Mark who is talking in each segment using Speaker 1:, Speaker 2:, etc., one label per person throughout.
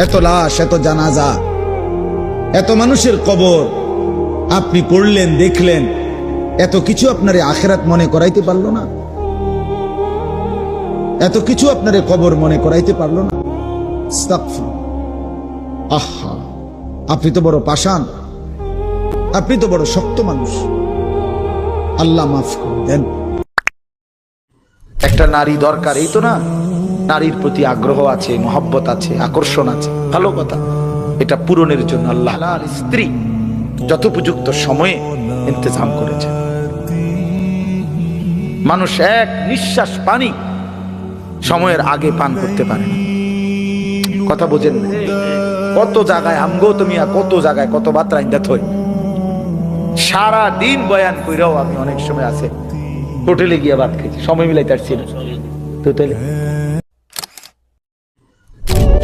Speaker 1: এত লাশ, এত জানাজা, এত মানুষের কবর আপনি পড়লেন, দেখলেন, এত কিছু আপনার আখিরাত মনে করাইতে পারলো না? এত কিছু আপনার কবর মনে করাইতে পারলো না? আহা, আপনি তো বড় পাষাণ, আপনি তো বড় শক্ত মানুষ। আল্লাহ মাফ করে দেন। একটা নারী দরকার, এই তো না? নারীর প্রতি আগ্রহ আছে, মহব্বত আছে, আকর্ষণ আছে, ভালো কথা। এটা পূরণের জন্য আল্লাহ স্ত্রী যথোপযুক্ত সময়ে ইন্তজাম করেছেন। মানুষ এক নিঃশ্বাস পানি সময়ের আগে পান করতে পারে না। কথা বোঝেন না? কত জায়গায় আমগো তুমি, কত জায়গায় কত বাত্রা ইন্দাত হই, সারা দিন বয়ান কইরাও আমি অনেক সময় আছে হোটেলে গিয়ে ভাত খেয়েছি, সময় মিলাইতে পারছি না। তো তাহলে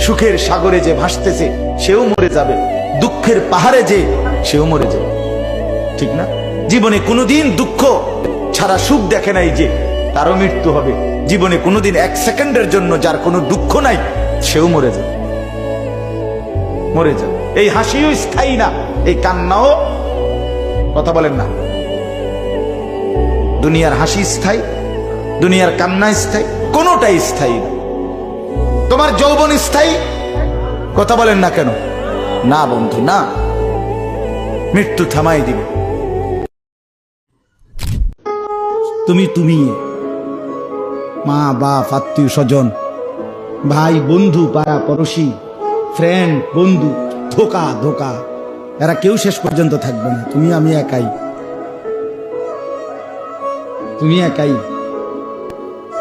Speaker 1: সুখের সাগরে যে ভাসতেছে সেও মরে যাবে, দুঃখের পাহাড়ে যে সেও মরে যাবে, ঠিক না? জীবনে কোনোদিন দুঃখ ছাড়া সুখ দেখে নাই যে তারও মৃত্যু হবে। জীবনে কোনোদিন এক সেকেন্ডের জন্য যার কোনো দুঃখ নাই সেও মরে যাবে, মরে যাবে। এই হাসিও স্থায়ী না, এই কান্নাও, কথা বলেন না, দুনিয়ার হাসি স্থায়ী, দুনিয়ার কান্না স্থায়ী, কোনোটাই স্থায়ী না। তোমার যৌবন স্থায়ী, কথা বলেন না কেন? না বন্ধু, না, মৃত্যু থামাই দিবে। তুমি মা বাপ, আত্মীয় স্বজন, ভাই বন্ধু, পাড়া পড়োশি, ফ্রেন্ড, বন্ধু, ধোকা ধোকা, এরা কেউ শেষ পর্যন্ত থাকবে না। তুমি আমি একাই, তুমি একাই।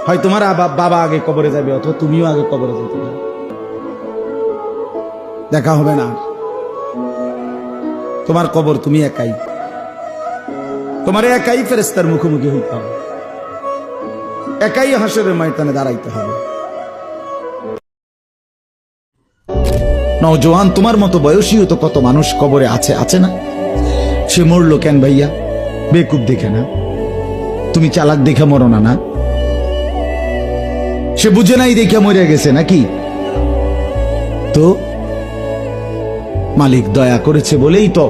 Speaker 1: হয় তোমার বাবা আগে কবরে যাবে, অথবা তুমিও আগে কবরে যেতে, দেখা হবে না। তোমার কবর তুমি একাই, তোমার একাই ফেরেশতার মুখোমুখি হইতে হবে, একাই হাসরের ময়দানে দাঁড়াইতে হবে। নওজোয়ান, তোমার মতো বয়সীও তো কত মানুষ কবরে আছে, আছে না? সে মরলো কেন ভাইয়া? বেকুব দেখে না? তুমি চালাক দেখে মরো না? না, সে বুঝে নাই দেখে মরে গেছে নাকি? তো মালিক দয়া করেছে বলেই তো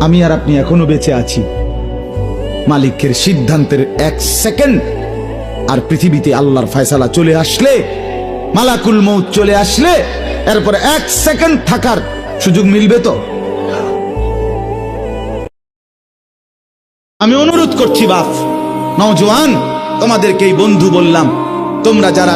Speaker 1: আমি আর আপনি এখনো বেঁচে আছি। মালিকের সিদ্ধান্তের এক সেকেন্ড আর পৃথিবীতে আল্লাহর ফয়সালা চলে আসলে, মালাকুল মউত চলে আসলে, এরপরে এক সেকেন্ড থাকার সুযোগ মিলবে তো? আমি অনুরোধ করছি বাপ, নওজোয়ান, তোমাদেরকে এই বন্ধু বললাম, তোমরা যারা